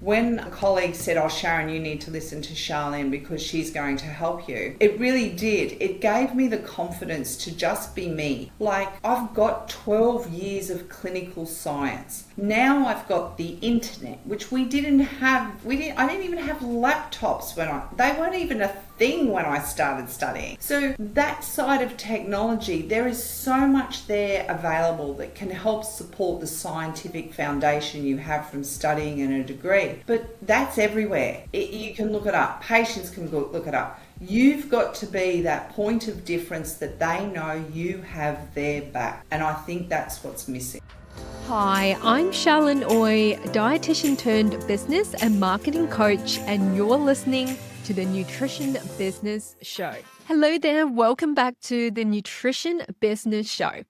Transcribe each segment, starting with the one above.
When a colleague said, "Oh, Sharon, you need to listen to Charlyn because she's going to help you," it really did. It gave me the confidence to just be me. Like, I've got 12 years of clinical science. Now I've got the internet, which we didn't have. I didn't even have laptops they weren't even a thing when I started studying. So that side of technology, there is so much there available that can help support the scientific foundation you have from studying in a degree. But that's everywhere. You can look it up. Patients can look it up. You've got to be that point of difference that they know you have their back. And I think that's what's missing. Hi, I'm Charlyn, dietitian turned business and marketing coach, and you're listening to the Nutrition Business Show. Hello there, welcome back to the Nutrition Business Show.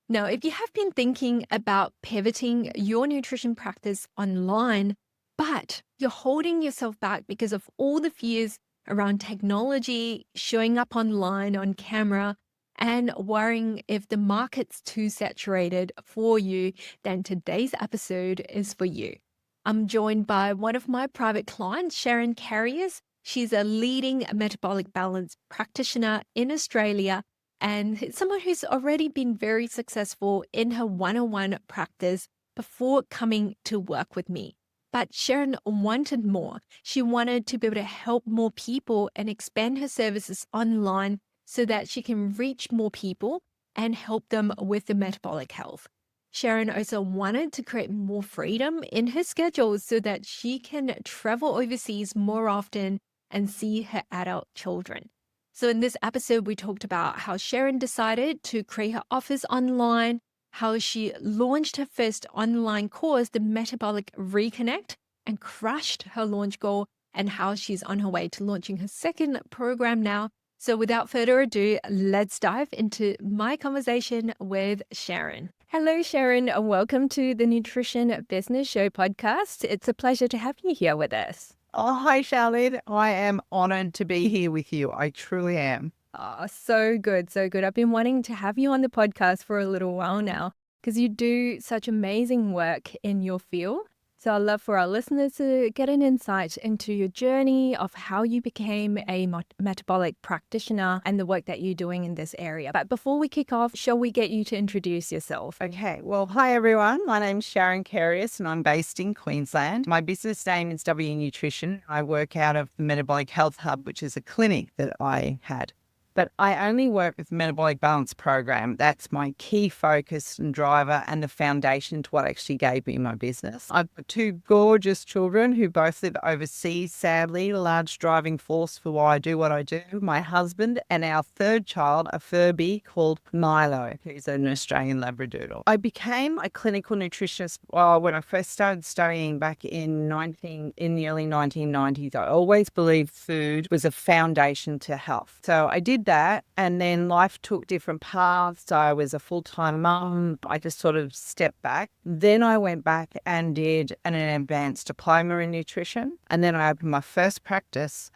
Now, if you have been thinking about pivoting your nutrition practice online, but you're holding yourself back because of all the fears around technology, showing up online on camera, and worrying if the market's too saturated for you, then today's episode is for you. I'm joined by one of my private clients, Sharon Carius. She's a leading metabolic balance practitioner in Australia and someone who's already been very successful in her one-on-one practice before coming to work with me. But Sharon wanted more. She wanted to be able to help more people and expand her services online so that she can reach more people and help them with their metabolic health. Sharon also wanted to create more freedom in her schedule so that she can travel overseas more often and see her adult children. So in this episode, we talked about how Sharon decided to create her offers online, how she launched her first online course, the Metabolic Reconnect, and crushed her launch goal, and how she's on her way to launching her second program now. So without further ado, let's dive into my conversation with Sharon. Hello, Sharon. Welcome to the Nutrition Business Show podcast. It's a pleasure to have you here with us. Oh, hi, Charlyn. I am honored to be here with you. I truly am. Oh, so good, so good. I've been wanting to have you on the podcast for a little while now because you do such amazing work in your field. So I'd love for our listeners to get an insight into your journey of how you became a metabolic practitioner and the work that you're doing in this area. But before we kick off, shall we get you to introduce yourself? Okay. Well, hi, everyone. My name's Sharon Carius and I'm based in Queensland. My business name is W Nutrition. I work out of the Metabolic Health Hub, which is a clinic that I had. But I only work with the Metabolic Balance Program. That's my key focus and driver and the foundation to what actually gave me my business. I've got two gorgeous children who both live overseas, sadly, a large driving force for why I do what I do. My husband and our third child, a Furby called Milo, who's an Australian Labradoodle. I became a clinical nutritionist when I first started studying back in the early 1990s. I always believed food was a foundation to health. So I did that, and then life took different paths. I was a full-time mum. I just sort of stepped back. Then I went back and did an advanced diploma in nutrition, and then I opened my first practice,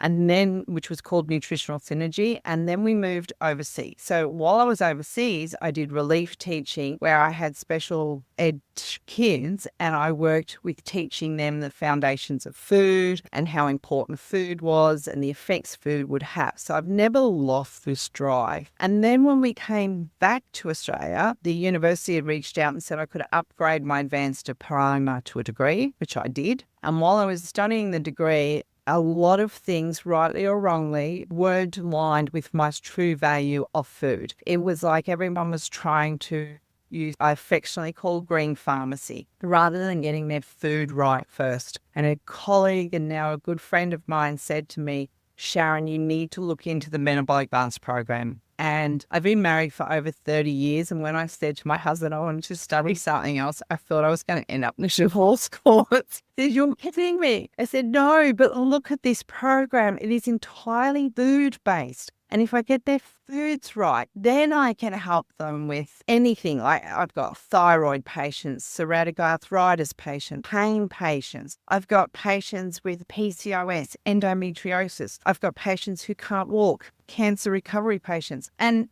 which was called Nutritional Synergy, and then we moved overseas. So while I was overseas, I did relief teaching where I had special ed kids, and I worked with teaching them the foundations of food and how important food was and the effects food would have. So I've never lost this drive. And then when we came back to Australia, the university had reached out and said I could upgrade my advanced diploma to a degree, which I did. And while I was studying the degree, a lot of things, rightly or wrongly, weren't aligned with my true value of food. It was like everyone was trying to I affectionately call green pharmacy, rather than getting their food right first. And a colleague and now a good friend of mine said to me, Sharon, you need to look into the Metabolic Balance Program. And I've been married for over 30 years. And when I said to my husband I wanted to study something else, I thought I was going to end up in the divorce courts. He said, "You're kidding me." I said, "No, but look at this program. It is entirely food-based. And if I get their foods right, then I can help them with anything. Like I've got thyroid patients, psoriatic arthritis patients, pain patients. I've got patients with PCOS, endometriosis. I've got patients who can't walk, cancer recovery patients. And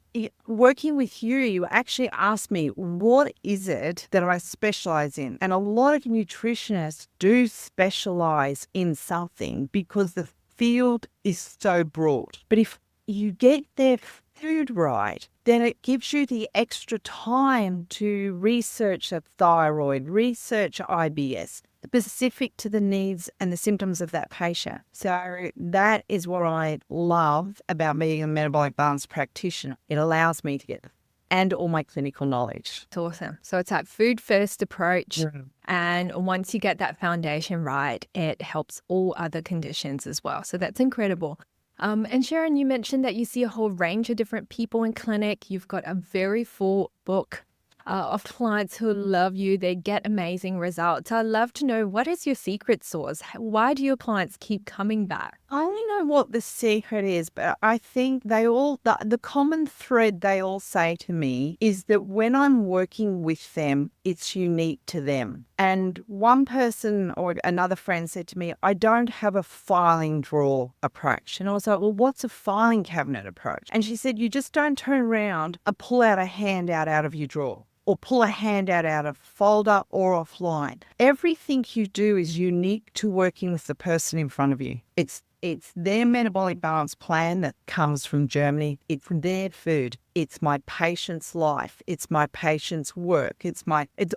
working with you, you actually asked me, what is it that I specialize in? And a lot of nutritionists do specialize in something because the field is so broad. But if you get their food right, then it gives you the extra time to research a thyroid, research IBS, specific to the needs and the symptoms of that patient. So that is what I love about being a metabolic balance practitioner. It allows me to get and all my clinical knowledge. It's awesome. So it's that food first approach. And once you get that foundation right, it helps all other conditions as well. So that's incredible. And Sharon, you mentioned that you see a whole range of different people in clinic. You've got a very full book of clients who love you. They get amazing results. I'd love to know, what is your secret sauce? Why do your clients keep coming back? I don't know what the secret is, but I think the common thread they all say to me is that when I'm working with them, it's unique to them. And one person or another friend said to me, I don't have a filing drawer approach. And I was like, well, what's a filing cabinet approach? And she said, you just don't turn around and pull out a handout out of your drawer, or pull a handout out of folder or offline. Everything you do is unique to working with the person in front of you. It's their metabolic balance plan that comes from Germany. It's their food. It's my patient's life. It's my patient's work. It's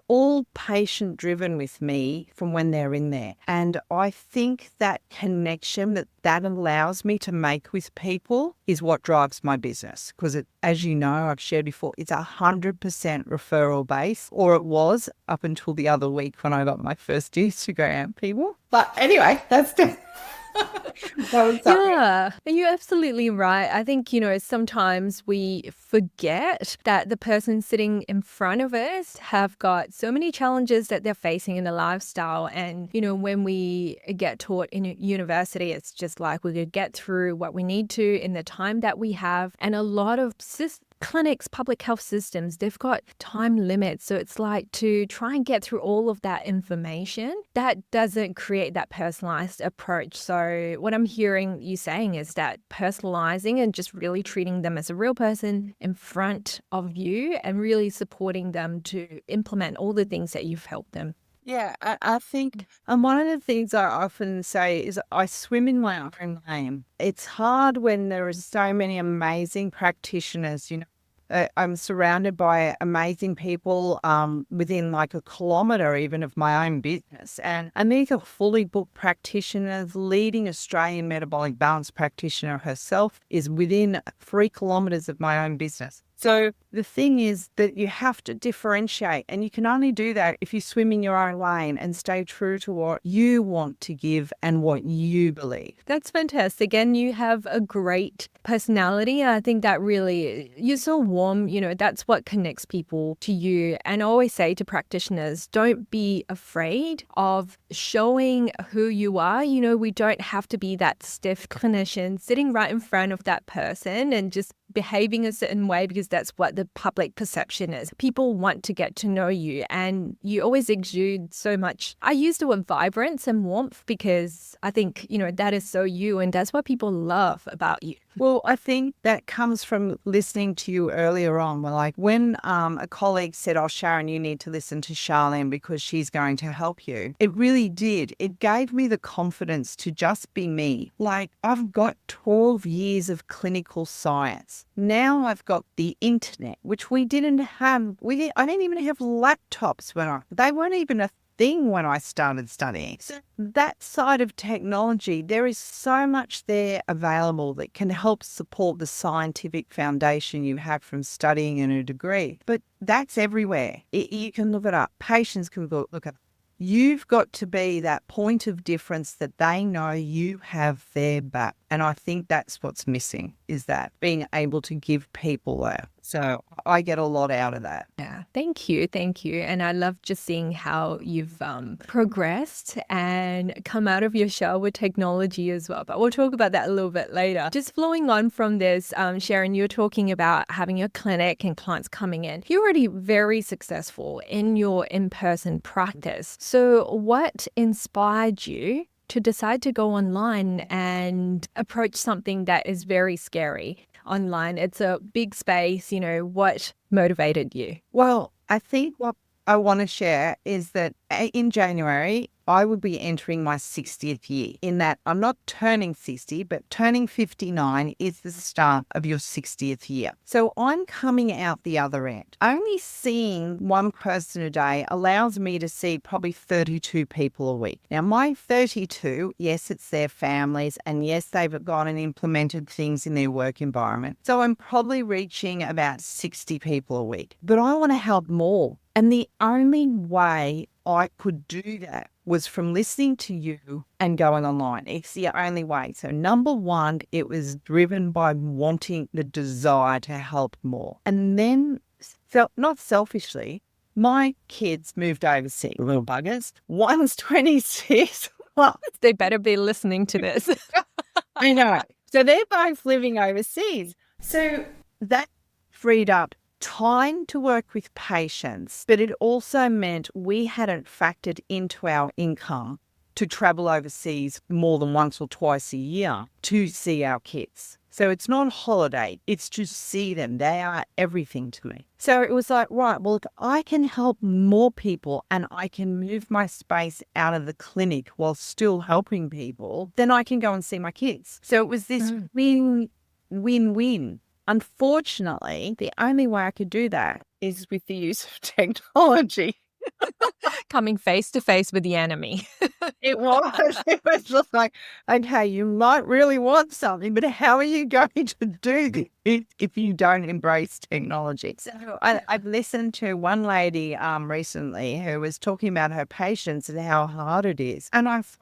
all patient driven with me from when they're in there. And I think that connection that allows me to make with people is what drives my business. Because as you know, I've shared before, it's 100% referral based, or it was up until the other week when I got my first Instagram people. But anyway, that's Yeah, and you're absolutely right. I think, sometimes we forget that the person sitting in front of us have got so many challenges that they're facing in the lifestyle. And, when we get taught in university, it's just like we could get through what we need to in the time that we have. And a lot of clinics, public health systems, they've got time limits. So it's like to try and get through all of that information, that doesn't create that personalized approach. So what I'm hearing you saying is that personalizing and just really treating them as a real person in front of you and really supporting them to implement all the things that you've helped them. Yeah, I think, and one of the things I often say is I swim in my own lane. It's hard when there are so many amazing practitioners, I'm surrounded by amazing people within like a kilometre even of my own business. And these are fully booked practitioners. Leading Australian Metabolic Balance Practitioner herself is within 3 kilometres of my own business. So the thing is that you have to differentiate, and you can only do that if you swim in your own lane and stay true to what you want to give and what you believe. That's fantastic. And you have a great personality. I think that really, you're so warm, that's what connects people to you. And I always say to practitioners, don't be afraid of showing who you are. We don't have to be that stiff clinician sitting right in front of that person and just behaving a certain way because that's what the public perception is. People want to get to know you, and you always exude so much. I use the word vibrance and warmth because I think, that is so you, and that's what people love about you. Well, I think that comes from listening to you earlier on. Like when a colleague said, oh, Sharon, you need to listen to Charlyn because she's going to help you. It really did. It gave me the confidence to just be me. Like I've got 12 years of clinical science. Now I've got the internet, which we didn't have. I didn't even have laptops they weren't even a thing when I started studying. So that side of technology, there is so much there available that can help support the scientific foundation you have from studying in a degree. But that's everywhere. You can look it up. Patients can look it up. You've got to be that point of difference that they know you have their back. And I think that's what's missing, is that being able to give people that. So I get a lot out of that. Yeah, thank you. Thank you. And I love just seeing how you've progressed and come out of your shell with technology as well. But we'll talk about that a little bit later. Just flowing on from this, Sharon, you're talking about having a clinic and clients coming in. You're already very successful in your in-person practice. So what inspired you to decide to go online and approach something that is very scary? online. It's a big space. What motivated you? Well, I think what I want to share is that in January, I would be entering my 60th year, in that I'm not turning 60, but turning 59 is the start of your 60th year. So I'm coming out the other end. Only seeing one person a day allows me to see probably 32 people a week. Now, my 32, yes, it's their families, and yes, they've gone and implemented things in their work environment. So I'm probably reaching about 60 people a week, but I want to help more. And the only way I could do that was from listening to you and going online. It's the only way. So number one, it was driven by wanting the desire to help more. And then, not selfishly, my kids moved overseas, little buggers. One's 26. Well, They better be listening to this. I know. So they're both living overseas. So That freed up time to work with patients, but it also meant we hadn't factored into our income to travel overseas more than once or twice a year to see our kids. So it's not a holiday, it's to see them. They are everything to me. So it was like, right, well, if I can help more people and I can move my space out of the clinic while still helping people, then I can go and see my kids. So it was this win-win. Unfortunately, the only way I could do that is with the use of technology. Coming face to face with the enemy. It was just like, okay, you might really want something, but how are you going to do this if you don't embrace technology? So I've listened to one lady recently who was talking about her patients and how hard it is. And I thought,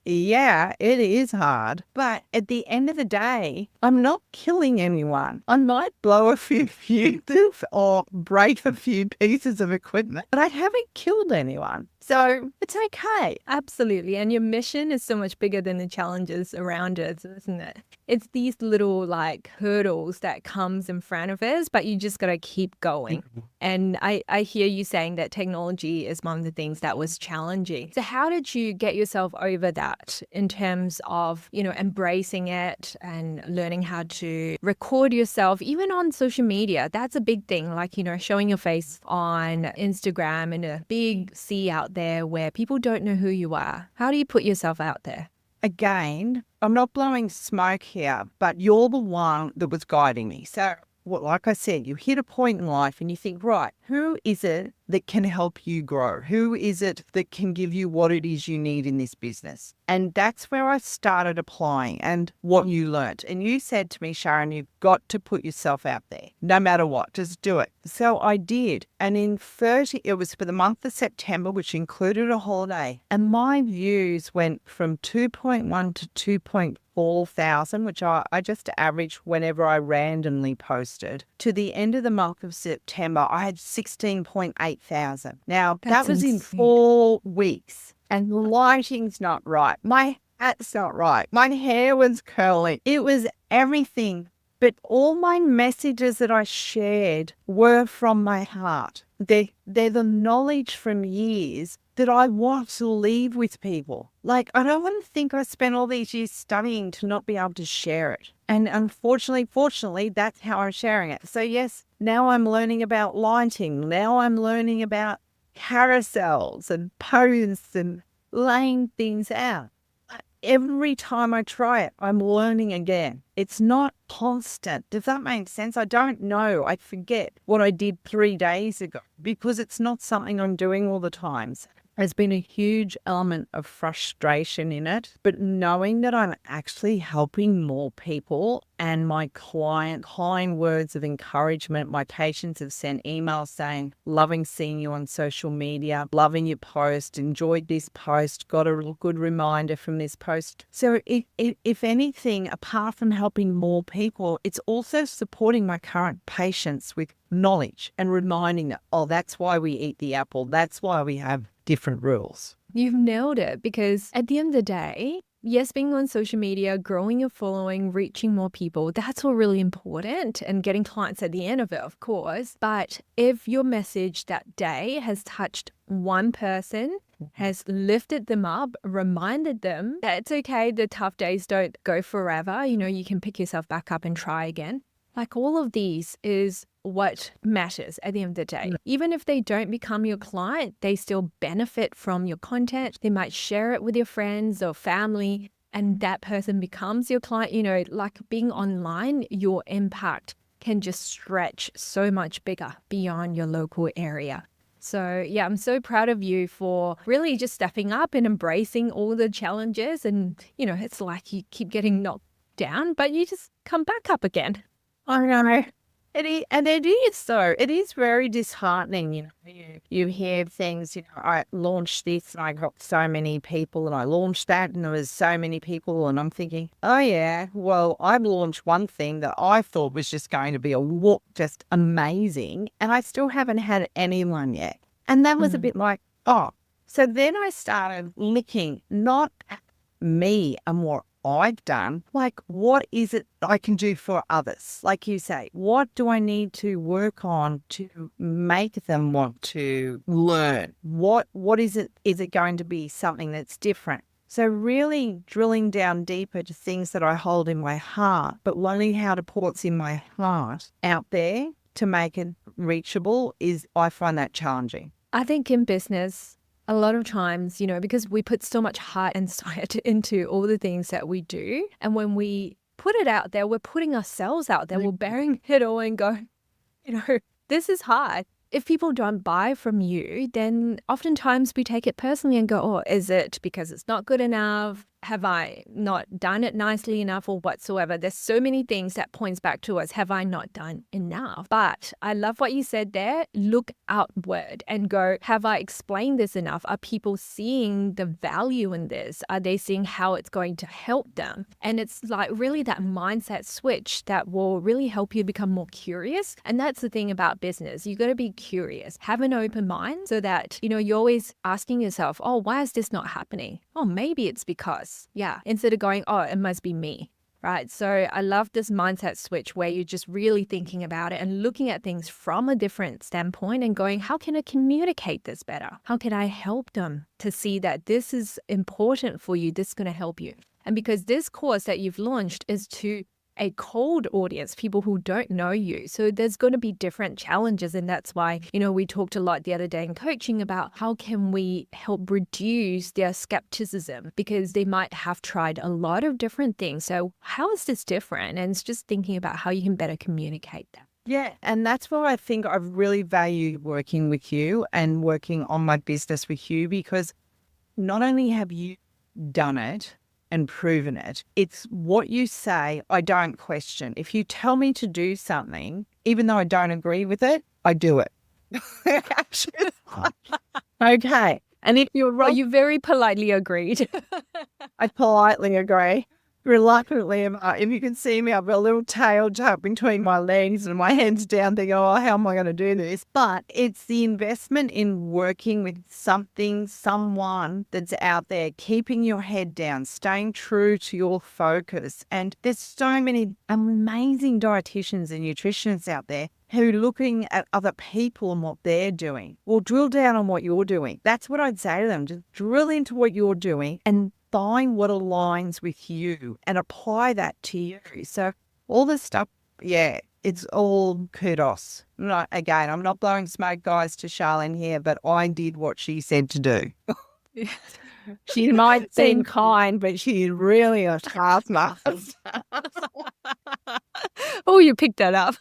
yeah, it is hard. But at the end of the day, I'm not killing anyone. I might blow a few fuses or break a few pieces of equipment, but I haven't killed anyone. So it's okay. Absolutely. And your mission is so much bigger than the challenges around it, isn't it? It's these little hurdles that comes in front of us, but you just got to keep going. And I hear you saying that technology is one of the things that was challenging. So how did you get yourself over that in terms of, embracing it and learning how to record yourself, even on social media? That's a big thing, showing your face on Instagram and a big sea out there where people don't know who you are. How do you put yourself out there? Again, I'm not blowing smoke here, but you're the one that was guiding me. So, like I said, you hit a point in life and you think, right, who is it that can help you grow? Who is it that can give you what it is you need in this business? And that's where I started applying and what you learnt. And you said to me, Sharon, you've got to put yourself out there, no matter what, just do it. So I did. And it was for the month of September, which included a holiday. And my views went from 2.1 to 2.4 thousand, which I just averaged whenever I randomly posted. To the end of the month of September, I had 16.8 thousand. Now, that was in 4 weeks. And the lighting's not right. My hat's not right. My hair was curly. It was everything. But all my messages that I shared were from my heart. They're the knowledge from years that I want to leave with people. I don't want to think I spent all these years studying to not be able to share it. And fortunately, that's how I'm sharing it. So yes, now I'm learning about lighting. Now I'm learning about carousels and posts and laying things out. Every time I try it, I'm learning again. It's not constant. Does that make sense? I don't know. I forget what I did 3 days ago because it's not something I'm doing all the time. There's been a huge element of frustration in it, but knowing that I'm actually helping more people and my kind words of encouragement, my patients have sent emails saying, loving seeing you on social media, loving your post, enjoyed this post, got a good reminder from this post. So if anything, apart from helping more people, it's also supporting my current patients with knowledge and reminding them, oh, that's why we eat the apple. That's why we have different rules. You've nailed it, because at the end of the day, yes, being on social media, growing your following, reaching more people, that's all really important, and getting clients at the end of it, of course. But if your message that day has touched one person, has lifted them up, reminded them that it's okay, the tough days don't go forever. You can pick yourself back up and try again. Like all of these is what matters at the end of the day. Even if they don't become your client, they still benefit from your content. They might share it with your friends or family, and that person becomes your client. You know, like being online, your impact can just stretch so much bigger beyond your local area. So yeah, I'm so proud of you for really just stepping up and embracing all the challenges. And, you know, it's like you keep getting knocked down, but you just come back up again. I know. It is so. It is very disheartening, you know. You hear things, you know, I launched this and I got so many people, and I launched that and there was so many people, and I'm thinking, oh yeah, well, I've launched one thing that I thought was just going to be just amazing, and I still haven't had anyone yet. And that was a bit like, oh. So then I started looking not at me and what I've done, like what is it I can do for others? Like you say, what do I need to work on to make them want to learn? What is it? Is it going to be something that's different? So really drilling down deeper to things that I hold in my heart, but learning how to put what's in my heart out there to make it reachable I find that challenging. I think in business, a lot of times, you know, because we put so much heart and soul into all the things that we do. And when we put it out there, we're putting ourselves out there. We're bearing it all and go, you know, this is hard. If people don't buy from you, then oftentimes we take it personally and go, oh, is it because it's not good enough? Have I not done it nicely enough or whatsoever? There's so many things that points back to us. Have I not done enough? But I love what you said there. Look outward and go, have I explained this enough? Are people seeing the value in this? Are they seeing how it's going to help them? And it's like really that mindset switch that will really help you become more curious. And that's the thing about business. You got to be curious, have an open mind so that, you know, you're always asking yourself, oh, why is this not happening? Oh, maybe it's because. Yeah, instead of going, oh, it must be me, right? So I love this mindset switch where you're just really thinking about it and looking at things from a different standpoint and going, how can I communicate this better? How can I help them to see that this is important for you? This is going to help you. And because this course that you've launched is to a cold audience, people who don't know you. So there's going to be different challenges. And that's why, you know, we talked a lot the other day in coaching about how can we help reduce their skepticism, because they might have tried a lot of different things. So how is this different? And it's just thinking about how you can better communicate that. Yeah, and that's why I think I've really valued working with you and working on my business with you, because not only have you done it and proven it, it's what you say, I don't question. If you tell me to do something, even though I don't agree with it, I do it. Okay. And if you're wrong, you very politely agreed. I politely agree. Reluctantly, if you can see me, I've got a little tail tucked between my legs and my head's down thinking, oh, how am I going to do this? But it's the investment in working with someone that's out there, keeping your head down, staying true to your focus. And there's so many amazing dietitians and nutritionists out there who are looking at other people and what they're doing. Well, drill down on what you're doing. That's what I'd say to them. Just drill into what you're doing and find what aligns with you and apply that to you. So all this stuff, yeah, it's all kudos. Again, I'm not blowing smoke, guys, to Charlyn here, but I did what she said to do. She might seem kind, but she's really a taskmaster. Oh, you picked that up.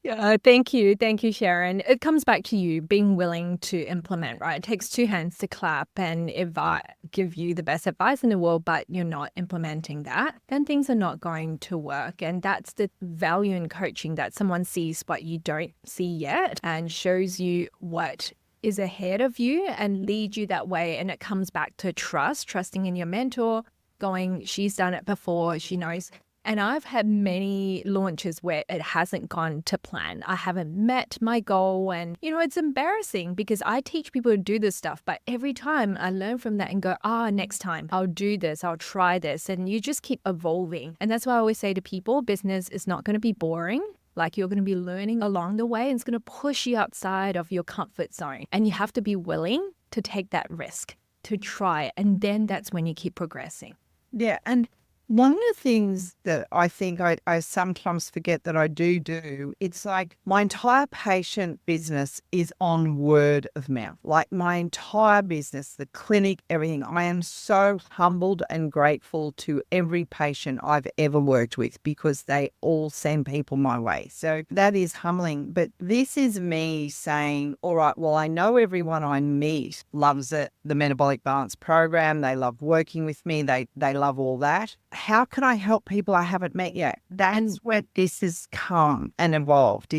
Yeah, thank you. Thank you, Sharon. It comes back to you being willing to implement, right? It takes two hands to clap. And if I give you the best advice in the world, but you're not implementing that, then things are not going to work. And that's the value in coaching, that someone sees what you don't see yet and shows you what is ahead of you and lead you that way. And it comes back to trusting in your mentor, going, she's done it before, she knows. And I've had many launches where it hasn't gone to plan. I haven't met my goal. And, you know, it's embarrassing because I teach people to do this stuff. But every time I learn from that and go, next time I'll do this, I'll try this. And you just keep evolving. And that's why I always say to people, business is not going to be boring. Like, you're going to be learning along the way, and it's going to push you outside of your comfort zone. And you have to be willing to take that risk, to try. And then that's when you keep progressing. Yeah. And One of the things that I think I sometimes forget that I do, it's like my entire patient business is on word of mouth. Like my entire business, the clinic, everything. I am so humbled and grateful to every patient I've ever worked with because they all send people my way. So that is humbling. But this is me saying, all right, well, I know everyone I meet loves it, the Metabolic Balance program. They love working with me. They love all that. How can I help people I haven't met yet? That's where this has come and evolved.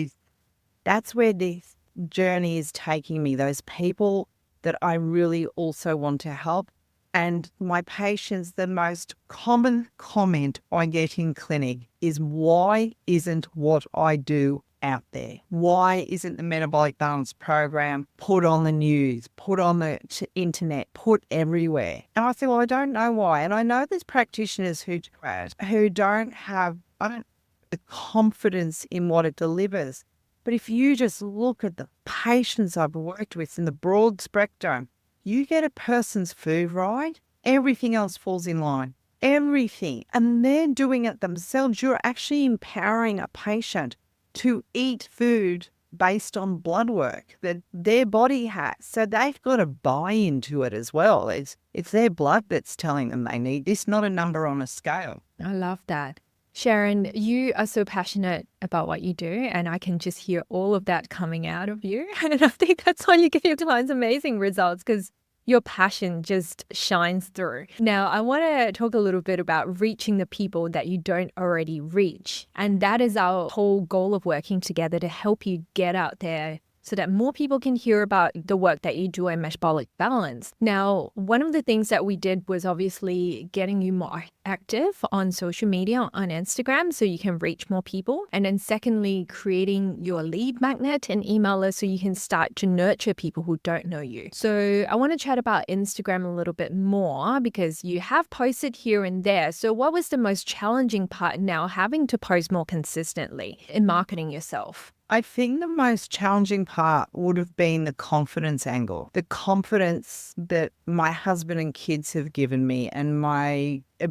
That's where this journey is taking me, those people that I really also want to help. And my patients, the most common comment I get in clinic is, why isn't what I do out there? Why isn't the Metabolic Balance program put on the news, put on the internet, put everywhere? And I think, well, I don't know why. And I know there's practitioners who do it, who don't have the confidence in what it delivers. But if you just look at the patients I've worked with in the broad spectrum, you get a person's food right, everything else falls in line. Everything. And they're doing it themselves. You're actually empowering a patient to eat food based on blood work that their body has. So they've got to buy into it as well. It's their blood that's telling them they need this, not a number on a scale. I love that. Sharon, you are so passionate about what you do, and I can just hear all of that coming out of you. And I think that's why you give your clients amazing results, because your passion just shines through. Now, I want to talk a little bit about reaching the people that you don't already reach. And that is our whole goal of working together, to help you get out there so that more people can hear about the work that you do in Metabolic Balance. Now, one of the things that we did was obviously getting you more active on social media, on Instagram, so you can reach more people. And then secondly, creating your lead magnet and email list so you can start to nurture people who don't know you. So I want to chat about Instagram a little bit more, because you have posted here and there. So what was the most challenging part now, having to post more consistently in marketing yourself? I think the most challenging part would have been the confidence angle, the confidence that my husband and kids have given me, and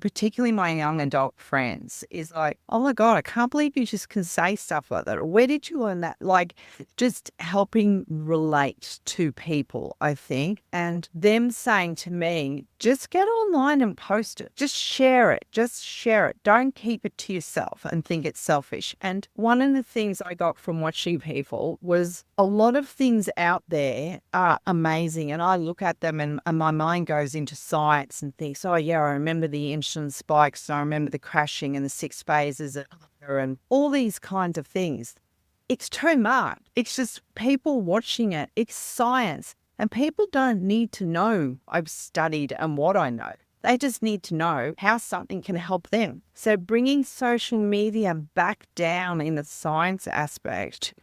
particularly my young adult friends, is like, oh my God, I can't believe you just can say stuff like that. Where did you learn that? Like, just helping relate to people, I think, and them saying to me, just get online and post it. Just share it. Just share it. Don't keep it to yourself and think it's selfish. And one of the things I got from watching people was, a lot of things out there are amazing. And I look at them and my mind goes into science and thinks, oh yeah, I remember the insulin spikes. And I remember the crashing and the 6 phases and all these kinds of things. It's too much. It's just people watching it. It's science. And people don't need to know I've studied and what I know. They just need to know how something can help them. So bringing social media back down in the science aspect,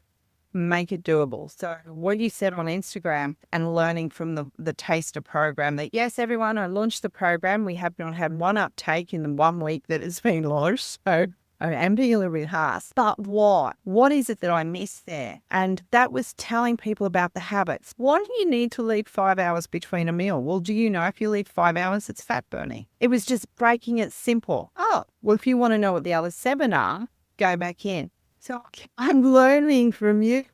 make it doable. So what you said on Instagram and learning from the taster program, that yes, everyone, I launched the program. We have not had one uptake in the 1 week that it's been launched. So I am being a little bit harsh. But what? What is it that I missed there? And that was telling people about the habits. Why do you need to leave 5 hours between a meal? Well, do you know if you leave 5 hours, it's fat burning? It was just breaking it simple. Oh, well, if you want to know what the other 7 are, go back in. So I'm learning from you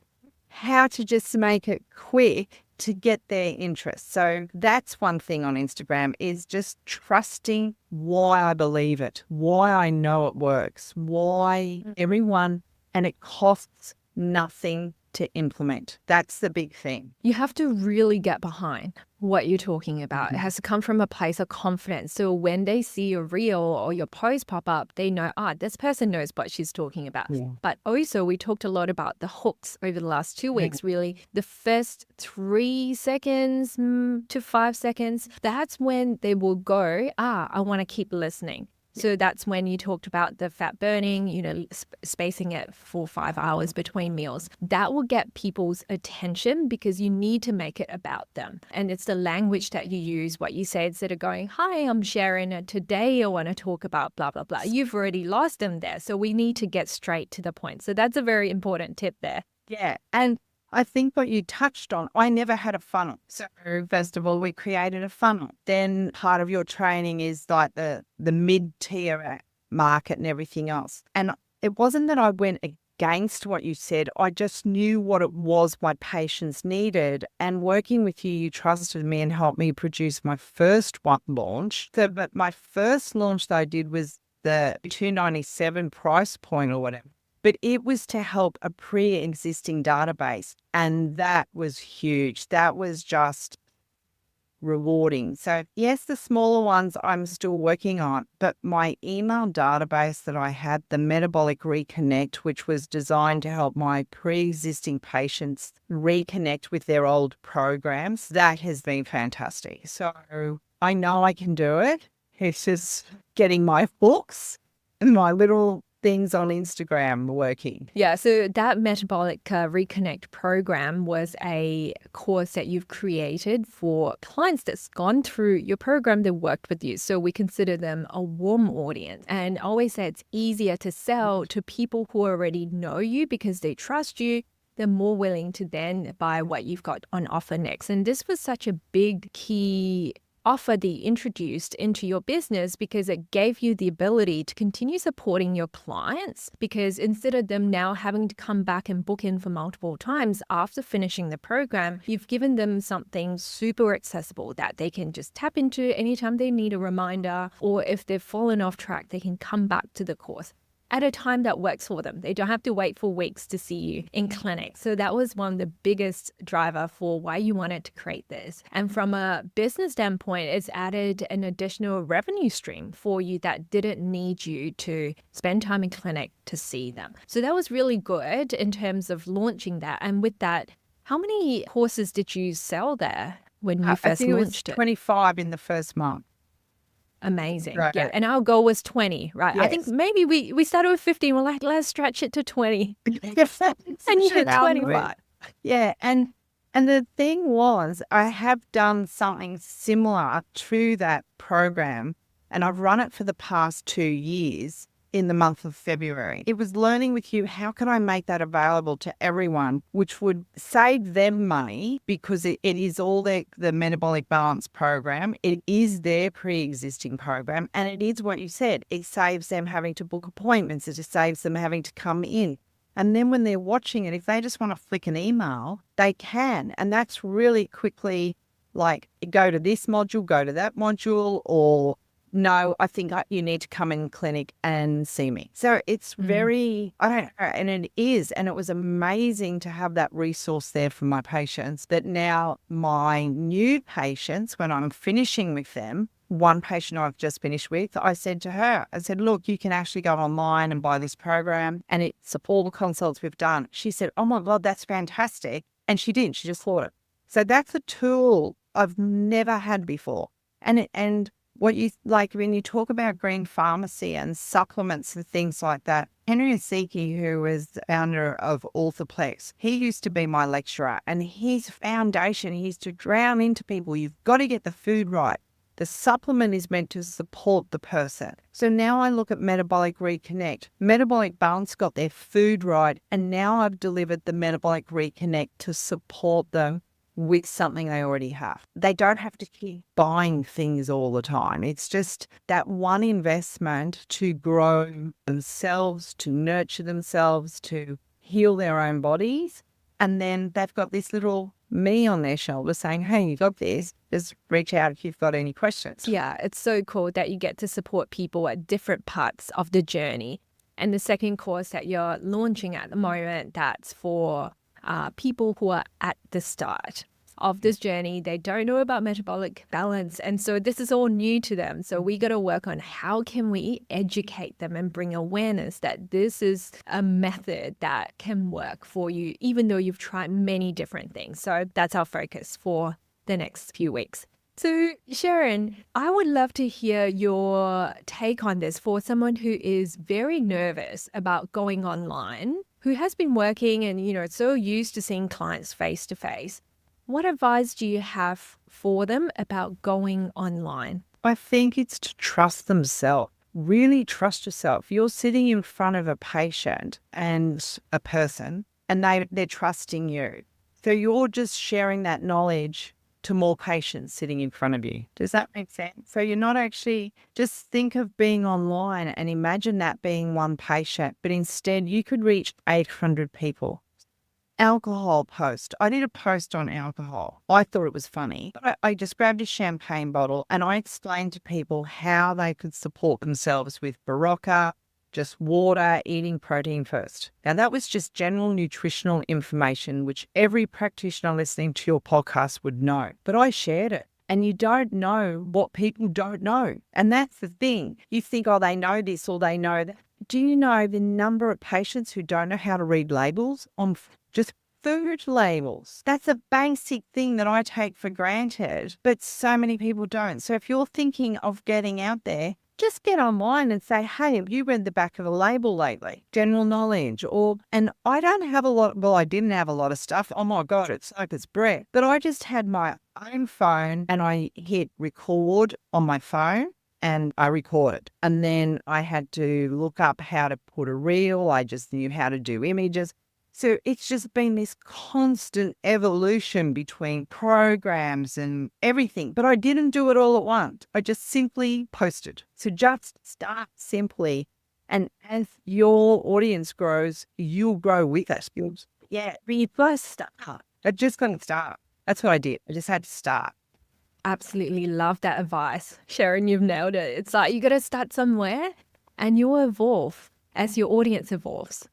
how to just make it quick to get their interest. So that's one thing on Instagram, is just trusting why I believe it, why I know it works, why everyone, and it costs nothing to implement. That's the big thing. You have to really get behind what you're talking about. It has to come from a place of confidence. So when they see your reel or your post pop up, they know, this person knows what she's talking about. Yeah. But also, we talked a lot about the hooks over the last 2 weeks, really. The first 3 seconds to 5 seconds, that's when they will go, I want to keep listening. So that's when you talked about the fat burning, spacing it for 5 hours between meals. That will get people's attention, because you need to make it about them. And it's the language that you use, what you say, instead of going, hi, I'm Sharon, and today I want to talk about blah, blah, blah. You've already lost them there. So we need to get straight to the point. So that's a very important tip there. Yeah. And I think what you touched on, I never had a funnel. So first of all, we created a funnel. Then part of your training is like the mid-tier market and everything else. And it wasn't that I went against what you said. I just knew what it was my patients needed. And working with you, you trusted me and helped me produce my first one launch. But my first launch that I did was the $297 price point or whatever. But it was to help a pre-existing database. And that was huge. That was just rewarding. So yes, the smaller ones I'm still working on, but my email database that I had, the Metabolic Reconnect, which was designed to help my pre-existing patients reconnect with their old programs, that has been fantastic. So I know I can do it. It's just getting my books and my little things on Instagram working. Yeah, so that Metabolic Reconnect program was a course that you've created for clients that's gone through your program that worked with you. So we consider them a warm audience. And I always say it's easier to sell to people who already know you because they trust you. They're more willing to then buy what you've got on offer next. And this was such a big key offer that you introduced into your business because it gave you the ability to continue supporting your clients, because instead of them now having to come back and book in for multiple times after finishing the program, you've given them something super accessible that they can just tap into anytime they need a reminder, or if they've fallen off track, they can come back to the course at a time that works for them. They don't have to wait for weeks to see you in clinic. So that was one of the biggest driver for why you wanted to create this. And from a business standpoint, it's added an additional revenue stream for you that didn't need you to spend time in clinic to see them. So that was really good in terms of launching that. And with that, how many courses did you sell there when you first launched it? 25 in the first month. Amazing. Right. Yeah. And our goal was 20, right? Yes. I think maybe we started with 15. We're like, let's stretch it to 20. Yes. And you hit 25. Yeah. And the thing was, I have done something similar to that program, and I've run it for the past 2 years in the month of February. It was learning with you, how can I make that available to everyone, which would save them money, because it is all the Metabolic Balance program. It is their pre-existing program. And it is what you said. It saves them having to book appointments. It just saves them having to come in. And then when they're watching it, if they just want to flick an email, they can. And that's really quickly like, go to this module, go to that module, or no, I think you need to come in clinic and see me. So it's very, I don't know, and it is. And it was amazing to have that resource there for my patients, that now my new patients, when I'm finishing with them, one patient I've just finished with, I said to her, look, you can actually go online and buy this program, and it's all the consults we've done. She said, oh my God, that's fantastic. And she did, she just thought it. So that's a tool I've never had before. And what you like when you talk about green pharmacy and supplements and things like that, Henry Asiki, who is the founder of Orthoplex, he used to be my lecturer, and his foundation, he used to drown into people, you've got to get the food right. The supplement is meant to support the person. So now I look at Metabolic Reconnect. Metabolic Balance got their food right, and now I've delivered the Metabolic Reconnect to support them with something they already have. They don't have to keep buying things all the time. It's just that one investment to grow themselves, to nurture themselves, to heal their own bodies. And then they've got this little me on their shoulder saying, hey, you got this. Just reach out if you've got any questions. Yeah, it's so cool that you get to support people at different parts of the journey. And the second course that you're launching at the moment, that's for people who are at the start of this journey. They don't know about metabolic balance, and so this is all new to them. So we got to work on how can we educate them and bring awareness that this is a method that can work for you, even though you've tried many different things. So that's our focus for the next few weeks. So Sharon, I would love to hear your take on this for someone who is very nervous about going online, who has been working and, so used to seeing clients face to face. What advice do you have for them about going online? I think it's to trust themselves. Really trust yourself. You're sitting in front of a patient and a person, and they're trusting you. So you're just sharing that knowledge to more patients sitting in front of you. Does that make sense? So you're not actually, just think of being online and imagine that being one patient, but instead you could reach 800 people. Alcohol post. I did a post on alcohol. I thought it was funny. But I just grabbed a champagne bottle and I explained to people how they could support themselves with Barocca, just water, eating protein first. Now, that was just general nutritional information, which every practitioner listening to your podcast would know. But I shared it. And you don't know what people don't know. And that's the thing. You think, oh, they know this or they know that. Do you know the number of patients who don't know how to read labels on just food labels? That's a basic thing that I take for granted, but so many people don't. So if you're thinking of getting out there, just get online and say, hey, have you read the back of a label lately? General knowledge. And I don't have a lot, well, I didn't have a lot of stuff. Oh my God, it's like it's bread. But I just had my own phone and I hit record on my phone and I recorded. And then I had to look up how to put a reel. I just knew how to do images. So it's just been this constant evolution between programs and everything. But I didn't do it all at once. I just simply posted. So just start simply. And as your audience grows, you'll grow with it. Yeah, but you first start. I just got to start. That's what I did. I just had to start. Absolutely love that advice. Sharon, you've nailed it. It's like you got to start somewhere and you'll evolve as your audience evolves.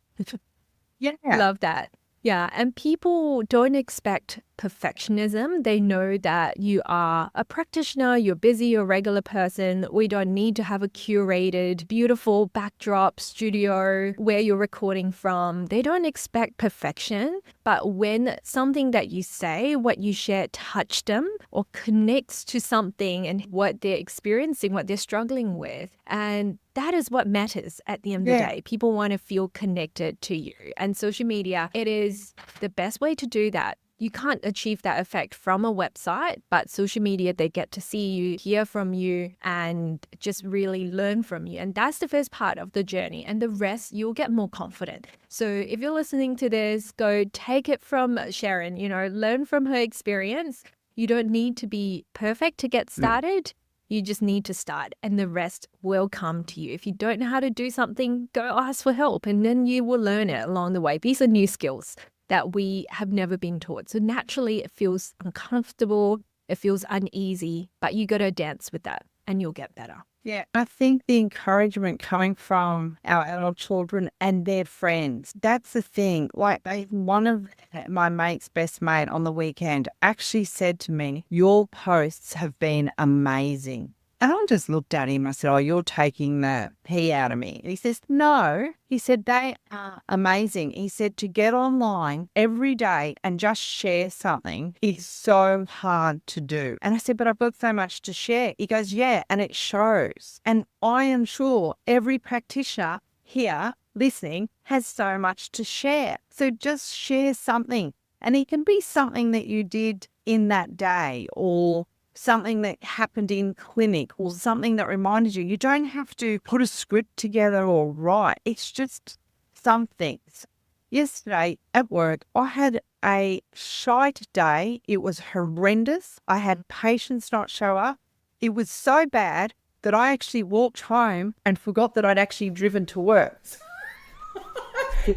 Yeah. Love that. Yeah. And people don't expect perfectionism. They know that you are a practitioner, you're busy, you're a regular person. We don't need to have a curated, beautiful backdrop studio where you're recording from. They don't expect perfection. But when something that you say, what you share touch them or connects to something and what they're experiencing, what they're struggling with, and that is what matters at the end of the day. People want to feel connected to you. And social media, it is the best way to do that. You can't achieve that effect from a website, but social media, they get to see you, hear from you, and just really learn from you. And that's the first part of the journey. And the rest, you'll get more confident. So if you're listening to this, go take it from Sharon, learn from her experience. You don't need to be perfect to get started. You just need to start and the rest will come to you. If you don't know how to do something, go ask for help and then you will learn it along the way. These are new skills that we have never been taught. So naturally it feels uncomfortable, it feels uneasy, but you got to dance with that and you'll get better. Yeah, I think the encouragement coming from our adult children and their friends, that's the thing. Like one of my mate's best mate on the weekend actually said to me, your posts have been amazing. And I just looked at him. I said, oh, you're taking the pee out of me. And he says, no. He said, they are amazing. He said, to get online every day and just share something is so hard to do. And I said, but I've got so much to share. He goes, yeah, and it shows. And I am sure every practitioner here listening has so much to share. So just share something. And it can be something that you did in that day or something that happened in clinic or something that reminded you. You don't have to put a script together or write. It's just some things. Yesterday at work, I had a shite day. It was horrendous. I had patients not show up. It was so bad that I actually walked home and forgot that I'd actually driven to work. So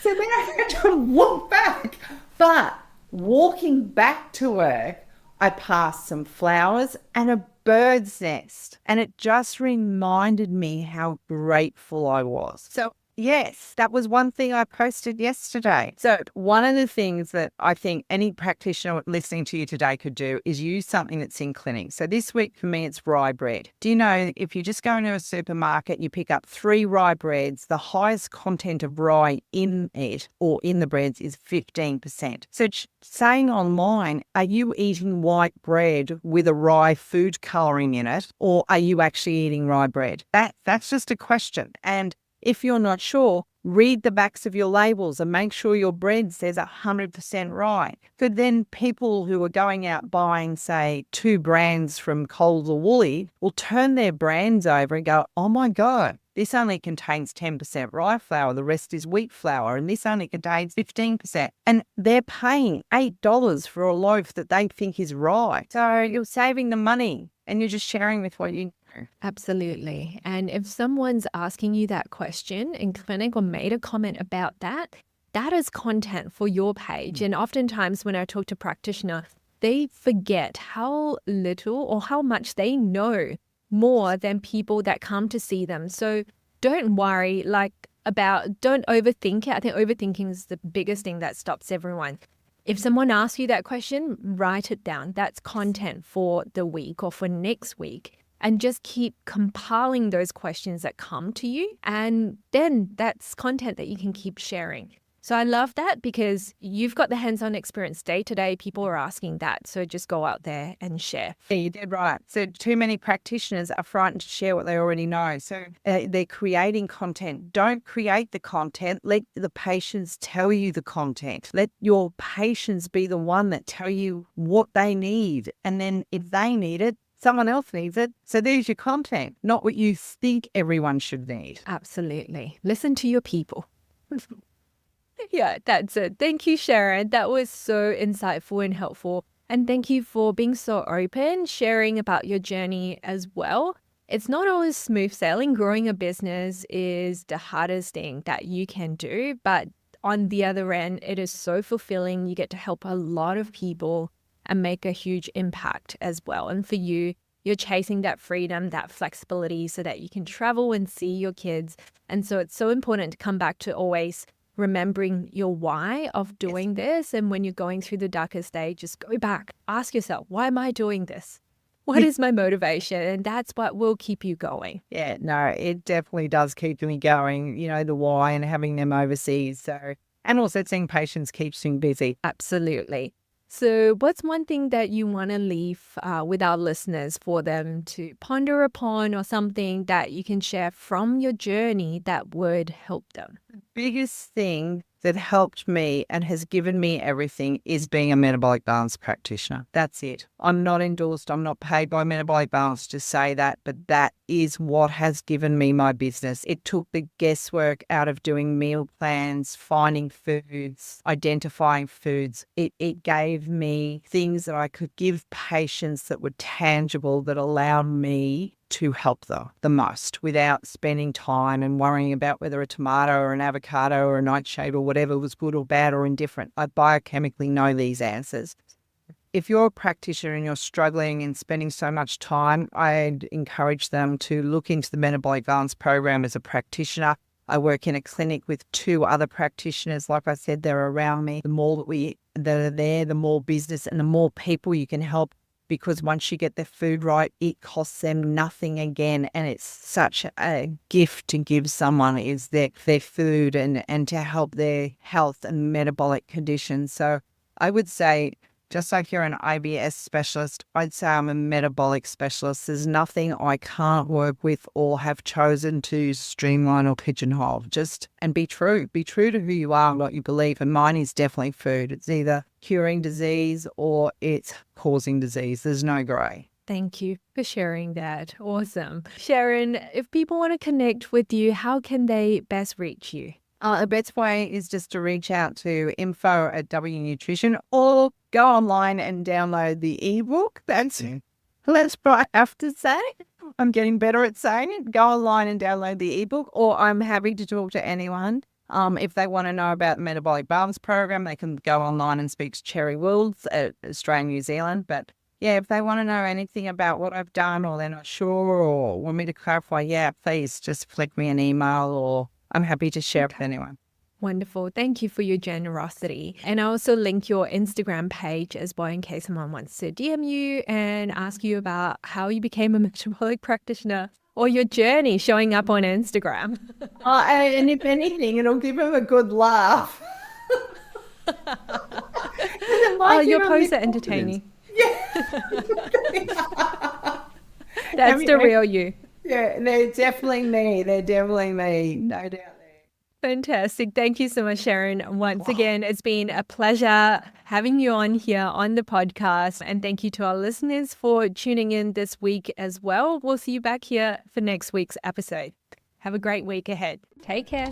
then I had to walk back. But walking back to work, I passed some flowers and a bird's nest, and it just reminded me how grateful I was. So yes, that was one thing I posted yesterday. So one of the things that I think any practitioner listening to you today could do is use something that's in clinic. So this week for me, it's rye bread. Do you know if you just go into a supermarket, you pick up 3 rye breads, the highest content of rye in it or in the breads is 15%. So saying online, are you eating white bread with a rye food colouring in it, or are you actually eating rye bread? That's just a question. And if you're not sure, read the backs of your labels and make sure your bread says 100% rye. So then people who are going out buying, say, 2 brands from Coles or Woolly will turn their brands over and go, oh my God, this only contains 10% rye flour, the rest is wheat flour, and this only contains 15%. And they're paying $8 for a loaf that they think is rye. So you're saving the money and you're just sharing with what you know. Absolutely. And if someone's asking you that question in clinic or made a comment about that, that is content for your page. And oftentimes when I talk to practitioners, they forget how little or how much they know more than people that come to see them. So don't worry, don't overthink it. I think overthinking is the biggest thing that stops everyone. If someone asks you that question, write it down. That's content for the week or for next week. And just keep compiling those questions that come to you. And then that's content that you can keep sharing. So I love that because you've got the hands-on experience day to day. People are asking that. So just go out there and share. Yeah, you did right. So too many practitioners are frightened to share what they already know. So they're creating content. Don't create the content. Let the patients tell you the content. Let your patients be the one that tell you what they need. And then if they need it, someone else needs it. So there's your content, not what you think everyone should need. Absolutely. Listen to your people. Yeah, that's it. Thank you, Sharon. That was so insightful and helpful. And thank you for being so open, sharing about your journey as well. It's not always smooth sailing. Growing a business is the hardest thing that you can do. But on the other end, it is so fulfilling. You get to help a lot of people and make a huge impact as well. And for you, you're chasing that freedom, that flexibility so that you can travel and see your kids. And so it's so important to come back to always remembering your why of doing this. And when you're going through the darkest day, just go back, ask yourself, why am I doing this? What is my motivation? And that's what will keep you going. Yeah, no, it definitely does keep me going, the why and having them overseas. So, and also seeing patients keeps me busy. Absolutely. So what's one thing that you want to leave with our listeners for them to ponder upon, or something that you can share from your journey that would help them? The biggest thing that helped me and has given me everything is being a metabolic balance practitioner. That's it. I'm not endorsed. I'm not paid by Metabolic Balance to say that, but that is what has given me my business. It took the guesswork out of doing meal plans, finding foods, identifying foods. It gave me things that I could give patients that were tangible, that allowed me to help them the most without spending time and worrying about whether a tomato or an avocado or a nightshade or whatever was good or bad or indifferent. I biochemically know these answers. If you're a practitioner and you're struggling and spending so much time, I'd encourage them to look into the Metabolic Balance program as a practitioner. I work in a clinic with 2 other practitioners. Like I said, they're around me. The more that are there, the more business and the more people you can help. Because once you get their food right, it costs them nothing again. And it's such a gift to give someone is their food and to help their health and metabolic conditions. So I would say, just like you're an IBS specialist, I'd say I'm a metabolic specialist. There's nothing I can't work with or have chosen to streamline or pigeonhole. And be true. Be true to who you are and what you believe. And mine is definitely food. It's either curing disease or it's causing disease. There's no grey. Thank you for sharing that. Awesome. Sharon, if people want to connect with you, how can they best reach you? The best way is just to reach out to info@W Nutrition or go online and download the ebook. That's what I have to say. I'm getting better at saying it. Go online and download the ebook, or I'm happy to talk to anyone. If they want to know about the Metabolic Balance program, they can go online and speak to Cherry Wills at Australia, New Zealand. But yeah, if they want to know anything about what I've done or they're not sure or want me to clarify, yeah, please just flick me an email, or I'm happy to share with anyone. Wonderful. Thank you for your generosity. And I also link your Instagram page as well in case someone wants to DM you and ask you about how you became a metabolic practitioner or your journey showing up on Instagram. And if anything, it'll give them a good laugh. Your posts are entertaining. Yeah. That's the real you. Yeah, they're definitely me. No doubt. Fantastic. Thank you so much, Sharon. Once again, it's been a pleasure having you on here on the podcast. And thank you to our listeners for tuning in this week as well. We'll see you back here for next week's episode. Have a great week ahead. Take care.